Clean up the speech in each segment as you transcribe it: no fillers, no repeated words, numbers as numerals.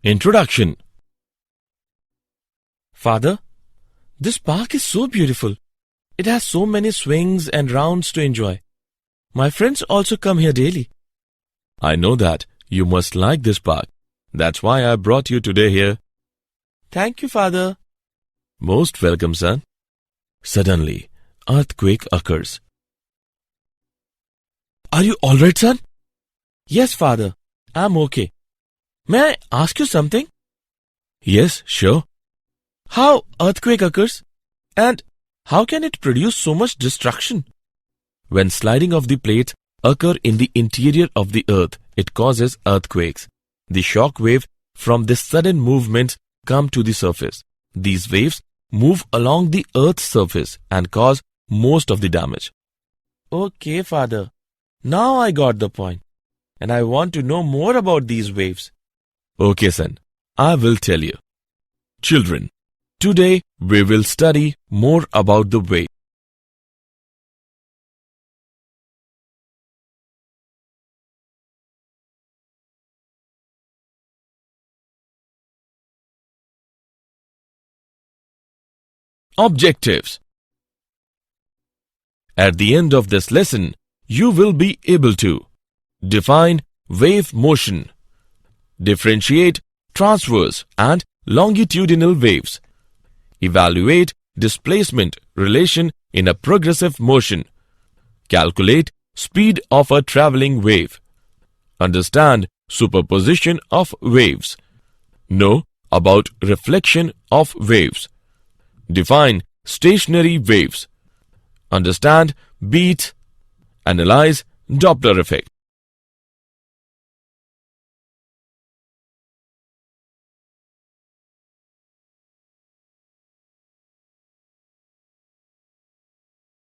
Introduction. Father, this park is so beautiful. It has so many swings and rounds to enjoy. My friends also come here daily. I know that. You must like this park. That's why I brought you today here. Thank you, Father. Most welcome, son. Suddenly, earthquake occurs. Are you all right, son? Yes, Father. I'm okay. May I ask you something? Yes, sure. How earthquake occurs? And how can it produce so much destruction? When sliding of the plates occur in the interior of the earth, it causes earthquakes. The shock wave from this sudden movement come to the surface. These waves move along the earth's surface and cause most of the damage. Okay, Father. Now I got the point. And I want to know more about these waves. Okay, son. I will tell you. Children, today we will study more about the wave. Objectives. At the end of this lesson, you will be able to define wave motion, differentiate transverse and longitudinal waves, evaluate displacement relation in a progressive motion, calculate speed of a traveling wave, understand superposition of waves, know about reflection of waves, define stationary waves, understand beats, analyze Doppler effect.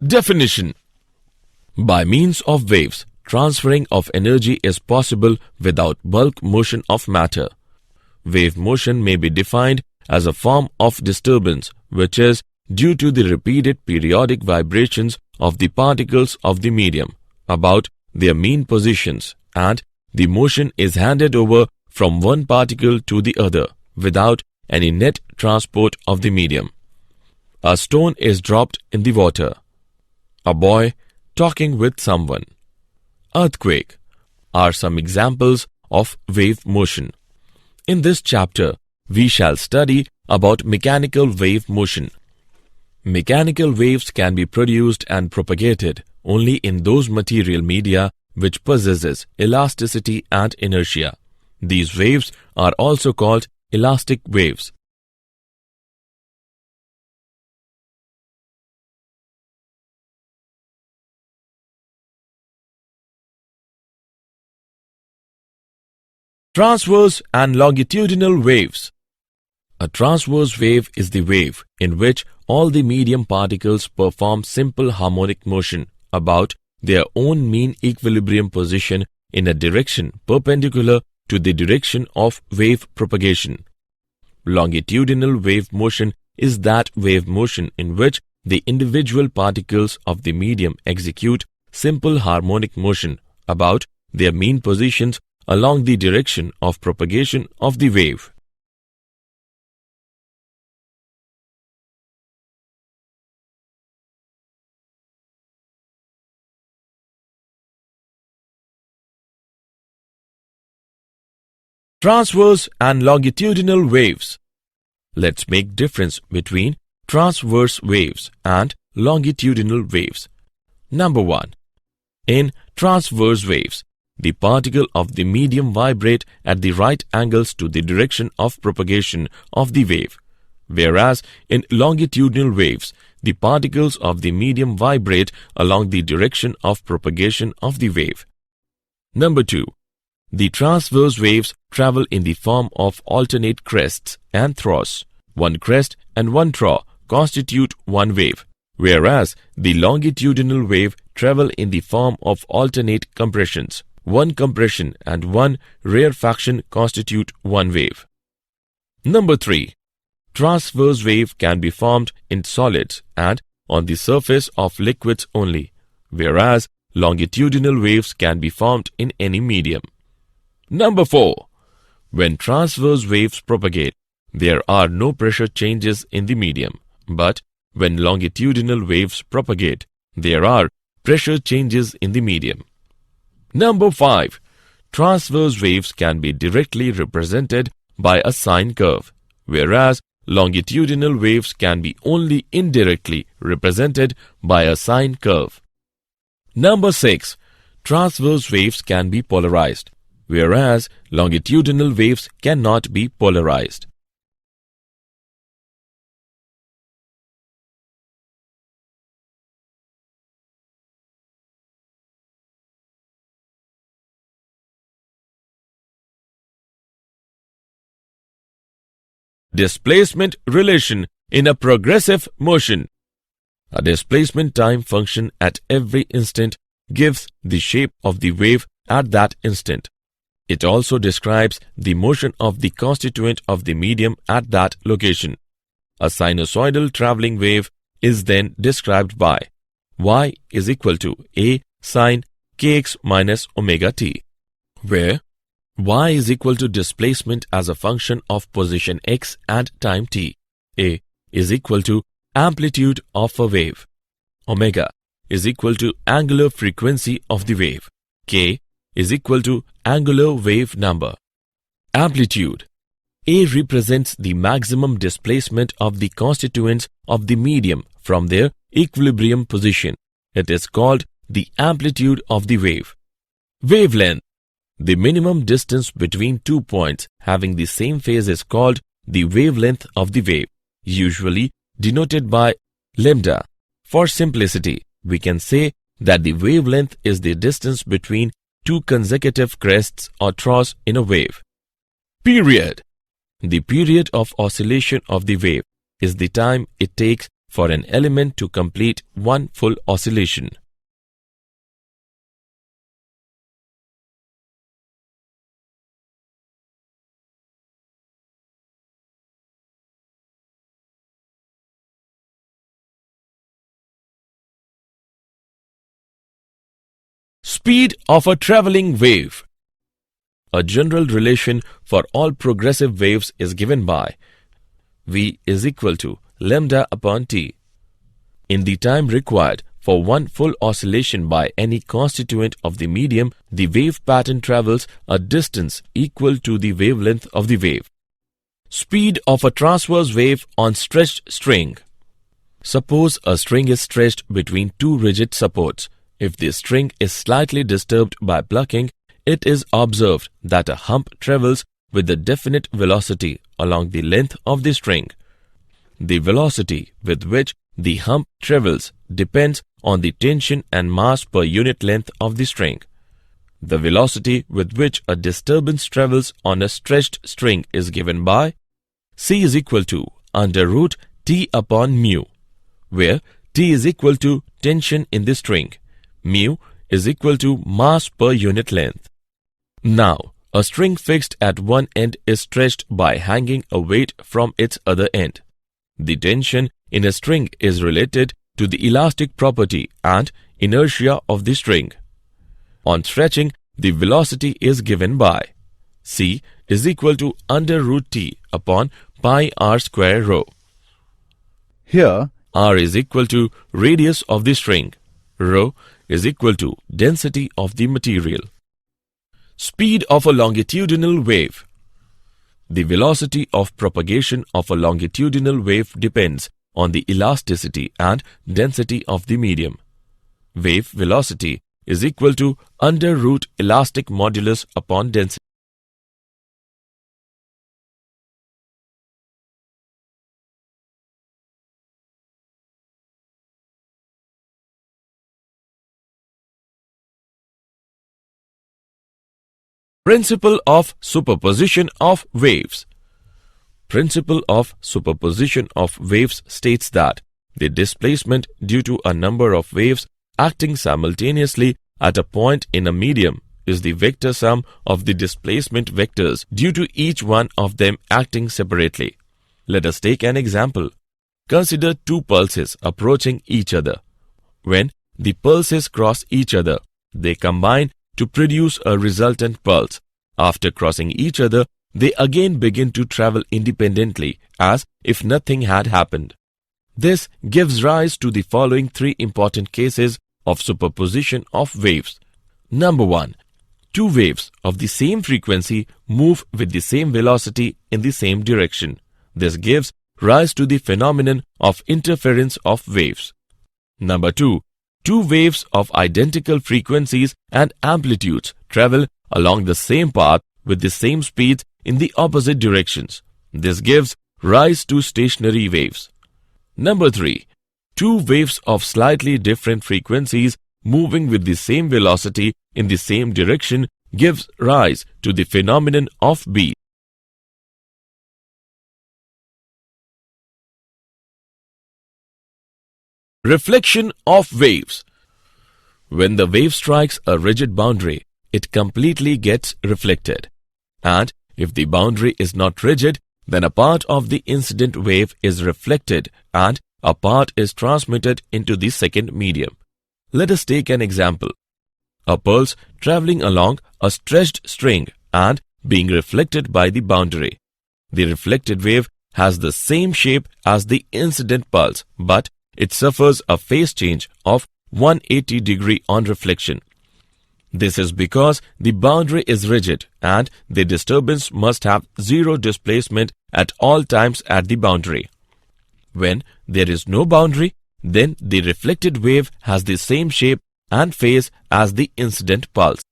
Definition. By means of waves, transferring of energy is possible without bulk motion of matter. Wave motion may be defined as a form of disturbance which is due to the repeated periodic vibrations of the particles of the medium about their mean positions, and the motion is handed over from one particle to the other without any net transport of the medium. A stone is dropped in the water. A boy talking with someone. Earthquake are some examples of wave motion. In this chapter, we shall study about mechanical wave motion. Mechanical waves can be produced and propagated only in those material media which possesses elasticity and inertia. These waves are also called elastic waves. Transverse and longitudinal waves. A transverse wave is the wave in which all the medium particles perform simple harmonic motion about their own mean equilibrium position in a direction perpendicular to the direction of wave propagation. Longitudinal wave motion is that wave motion in which the individual particles of the medium execute simple harmonic motion about their mean positions along the direction of propagation of the wave. Transverse and longitudinal waves. Let's make difference between transverse waves and longitudinal waves. Number 1. In transverse waves, the particle of the medium vibrate at the right angles to the direction of propagation of the wave, whereas in longitudinal waves, the particles of the medium vibrate along the direction of propagation of the wave. Number 2. The transverse waves travel in the form of alternate crests and troughs. One crest and one trough constitute one wave, whereas the longitudinal wave travel in the form of alternate compressions. One compression and one rarefaction constitute one wave. Number 3. Transverse wave can be formed in solids and on the surface of liquids only, whereas longitudinal waves can be formed in any medium. Number 4. When transverse waves propagate, there are no pressure changes in the medium, but when longitudinal waves propagate, there are pressure changes in the medium. Number 5. Transverse waves can be directly represented by a sine curve, whereas longitudinal waves can be only indirectly represented by a sine curve. Number 6. Transverse waves can be polarized, whereas longitudinal waves cannot be polarized. Displacement relation in a progressive motion. A displacement time function at every instant gives the shape of the wave at that instant. It also describes the motion of the constituent of the medium at that location. A sinusoidal traveling wave is then described by y is equal to a sine kx minus omega t, where y is equal to displacement as a function of position x and time t. A is equal to amplitude of a wave. Omega is equal to angular frequency of the wave. K is equal to angular wave number. Amplitude. A represents the maximum displacement of the constituents of the medium from their equilibrium position. It is called the amplitude of the wave. Wavelength. The minimum distance between 2 points having the same phase is called the wavelength of the wave, usually denoted by lambda. For simplicity, we can say that the wavelength is the distance between two consecutive crests or troughs in a wave. Period. The period of oscillation of the wave is the time it takes for an element to complete one full oscillation. Speed of a traveling wave. A general relation for all progressive waves is given by v is equal to lambda upon t. In the time required for one full oscillation by any constituent of the medium, the wave pattern travels a distance equal to the wavelength of the wave. Speed of a transverse wave on stretched string. Suppose a string is stretched between two rigid supports. If the string is slightly disturbed by plucking, it is observed that a hump travels with a definite velocity along the length of the string. The velocity with which the hump travels depends on the tension and mass per unit length of the string. The velocity with which a disturbance travels on a stretched string is given by c is equal to under root t upon mu, where t is equal to tension in the string. Mu is equal to mass per unit length. Now, a string fixed at one end is stretched by hanging a weight from its other end. The tension in a string is related to the elastic property and inertia of the string. On stretching, the velocity is given by c is equal to under root t upon pi r square rho. Here, r is equal to radius of the string. Rho is equal to density of the material. Speed of a longitudinal wave. The velocity of propagation of a longitudinal wave depends on the elasticity and density of the medium. Wave velocity is equal to under root elastic modulus upon density. Principle of superposition of waves. Principle of superposition of waves states that the displacement due to a number of waves acting simultaneously at a point in a medium is the vector sum of the displacement vectors due to each one of them acting separately. Let us take an example. Consider two pulses approaching each other. When the pulses cross each other, they combine to produce a resultant pulse. After crossing each other, they again begin to travel independently as if nothing had happened. This gives rise to the following three important cases of superposition of waves. Number 1. Two waves of the same frequency move with the same velocity in the same direction. This gives rise to the phenomenon of interference of waves. Number 2. Two waves of identical frequencies and amplitudes travel along the same path with the same speeds in the opposite directions. This gives rise to stationary waves. Number 3. Two waves of slightly different frequencies moving with the same velocity in the same direction gives rise to the phenomenon of beat. Reflection of waves. When the wave strikes a rigid boundary, it completely gets reflected. And if the boundary is not rigid, then a part of the incident wave is reflected and a part is transmitted into the second medium. Let us take an example. A pulse traveling along a stretched string and being reflected by the boundary. The reflected wave has the same shape as the incident pulse, but it suffers a phase change of 180 degree on reflection. This is because the boundary is rigid and the disturbance must have zero displacement at all times at the boundary. When there is no boundary, then the reflected wave has the same shape and phase as the incident pulse.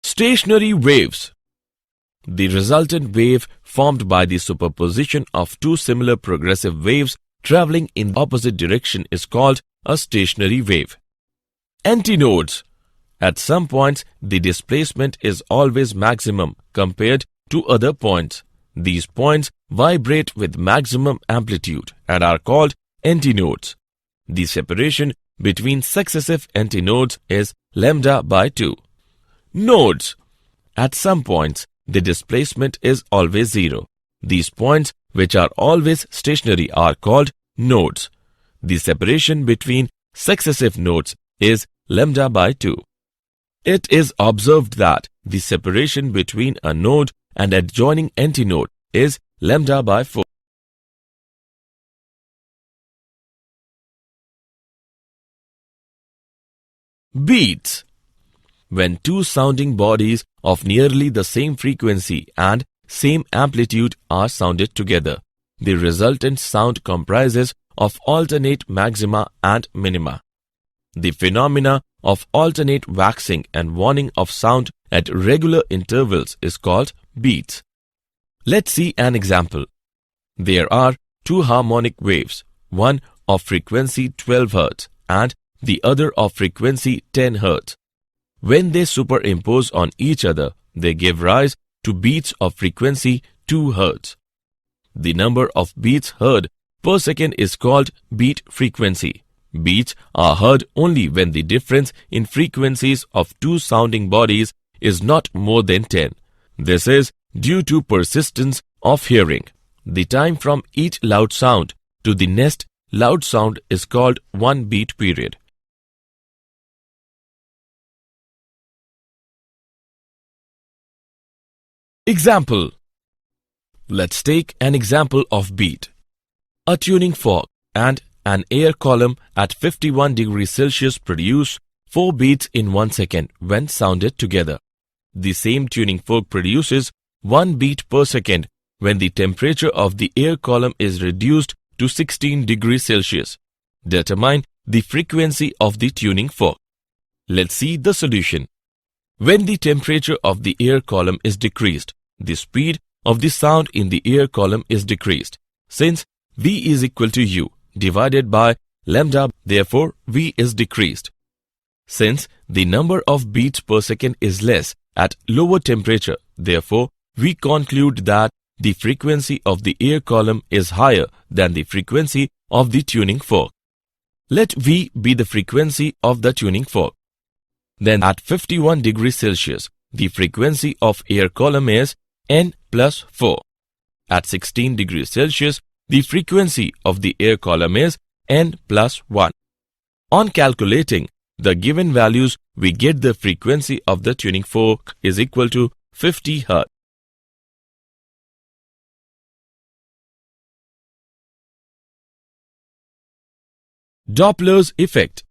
Stationary waves. The resultant wave formed by the superposition of two similar progressive waves traveling in opposite direction is called a stationary wave. Antinodes. At some points, the displacement is always maximum compared to other points. These points vibrate with maximum amplitude and are called antinodes. The separation between successive antinodes is lambda by 2. Nodes. At some points, the displacement is always zero. These points, which are always stationary, are called nodes. The separation between successive nodes is lambda by 2. It is observed that the separation between a node and adjoining antinode is lambda by 4. Beats. When two sounding bodies of nearly the same frequency and same amplitude are sounded together, the resultant sound comprises of alternate maxima and minima. The phenomena of alternate waxing and waning of sound at regular intervals is called beats. Let's see an example. There are two harmonic waves, one of frequency 12 Hz and the other of frequency 10 Hz. When they superimpose on each other, they give rise to beats of frequency 2 Hz. The number of beats heard per second is called beat frequency. Beats are heard only when the difference in frequencies of two sounding bodies is not more than 10. This is due to persistence of hearing. The time from each loud sound to the next loud sound is called one beat period. Example. Let's take an example of beat. A tuning fork and an air column at 51 degrees Celsius produce 4 beats in 1 second when sounded together. The same tuning fork produces 1 beat per second when the temperature of the air column is reduced to 16 degrees Celsius. Determine the frequency of the tuning fork. Let's see the solution. When the temperature of the air column is decreased, the speed of the sound in the air column is decreased. Since V is equal to U divided by lambda, therefore V is decreased. Since the number of beats per second is less at lower temperature, therefore we conclude that the frequency of the air column is higher than the frequency of the tuning fork. Let V be the frequency of the tuning fork. Then at 51 degrees Celsius, the frequency of air column is N plus 4. At 16 degrees Celsius, the frequency of the air column is N plus 1. On calculating the given values, we get the frequency of the tuning fork is equal to 50 Hz. Dopplers Effect.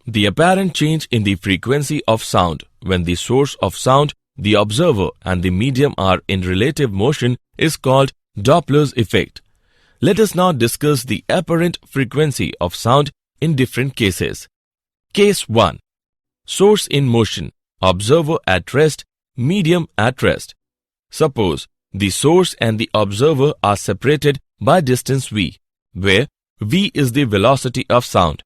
The apparent change in the frequency of sound when the source of sound, the observer and the medium are in relative motion is called Doppler's effect. Let us now discuss the apparent frequency of sound in different cases. Case 1. Source in motion, observer at rest, medium at rest. Suppose the source and the observer are separated by distance v, where v is the velocity of sound.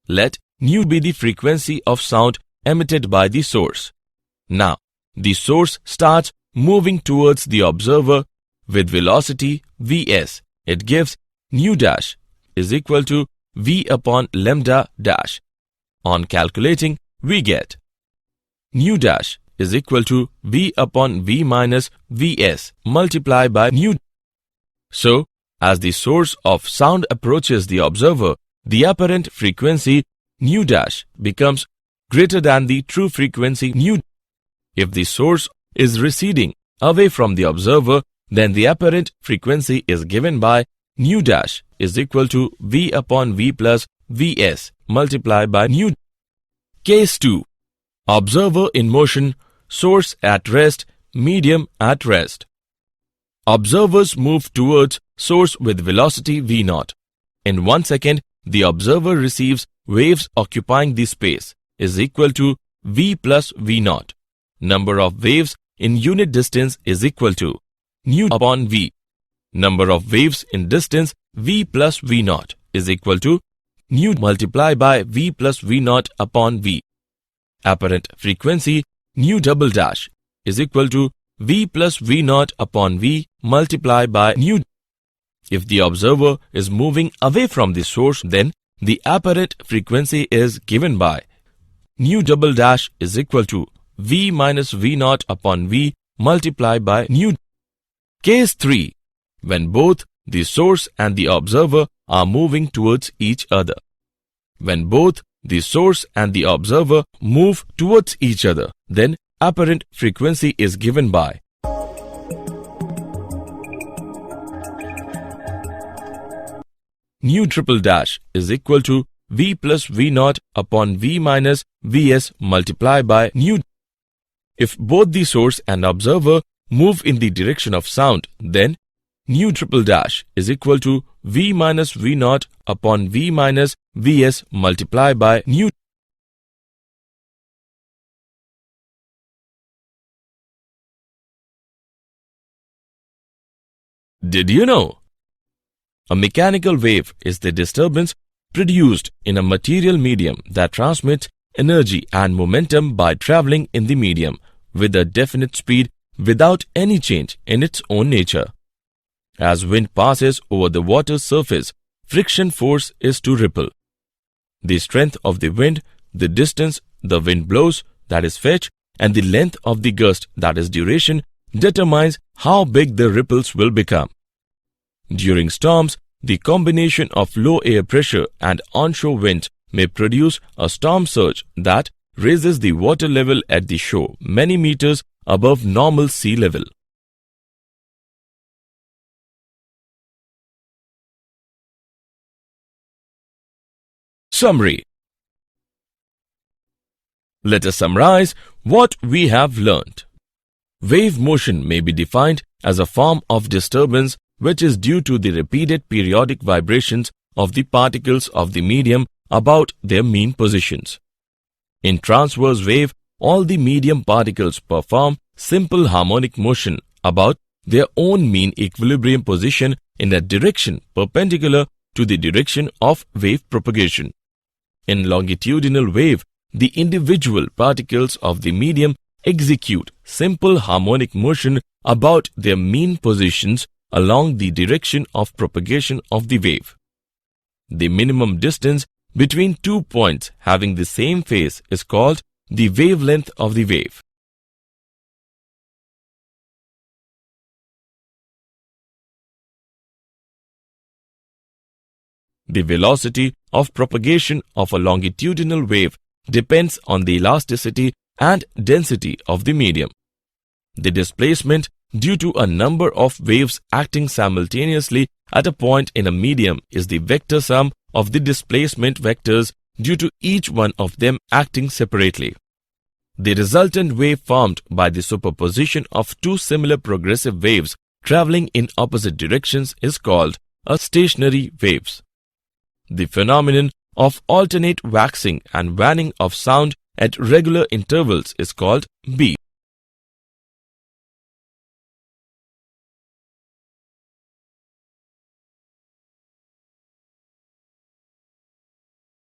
Let nu be the frequency of sound emitted by the source. Now, the source starts moving towards the observer with velocity vs. It gives nu dash is equal to v upon lambda dash. On calculating, we get nu dash is equal to v upon v minus vs multiplied by nu. So, as the source of sound approaches the observer, the apparent frequency nu dash becomes greater than the true frequency nu. If the source is receding away from the observer, then the apparent frequency is given by nu dash is equal to v upon v plus vs multiplied by nu. Case 2. Observer in motion, source at rest, medium at rest. Observers move towards source with velocity v0. In 1 second, the observer receives waves occupying the space is equal to v plus v0. Number of waves in unit distance is equal to nu upon v. Number of waves in distance v plus v0 is equal to nu multiplied by v plus v0 upon v. Apparent frequency nu double dash is equal to v plus v0 upon v multiplied by nu. If the observer is moving away from the source, then the apparent frequency is given by nu double dash is equal to v minus v0 upon v multiplied by nu. Case 3. When both the source and the observer are moving towards each other. When both the source and the observer move towards each other, then apparent frequency is given by nu triple dash is equal to v plus v0 upon v minus vs multiplied by nu. If both the source and observer move in the direction of sound, then nu triple dash is equal to v minus v0 upon v minus vs multiplied by nu. Did you know? A mechanical wave is the disturbance produced in a material medium that transmits energy and momentum by traveling in the medium with a definite speed without any change in its own nature. As wind passes over the water's surface, friction force is to ripple. The strength of the wind, the distance the wind blows, that is fetch, and the length of the gust, that is duration, determines how big the ripples will become. During storms, the combination of low air pressure and onshore winds may produce a storm surge that raises the water level at the shore many meters above normal sea level. Summary. Let us summarize what we have learnt. Wave motion may be defined as a form of disturbance which is due to the repeated periodic vibrations of the particles of the medium about their mean positions. In transverse wave, all the medium particles perform simple harmonic motion about their own mean equilibrium position in a direction perpendicular to the direction of wave propagation. In longitudinal wave, the individual particles of the medium execute simple harmonic motion about their mean positions along the direction of propagation of the wave. The minimum distance between 2 points having the same phase is called the wavelength of the wave. The velocity of propagation of a longitudinal wave depends on the elasticity and density of the medium. The displacement due to a number of waves acting simultaneously at a point in a medium is the vector sum of the displacement vectors due to each one of them acting separately. The resultant wave formed by the superposition of two similar progressive waves traveling in opposite directions is called a stationary waves. The phenomenon of alternate waxing and waning of sound at regular intervals is called beat.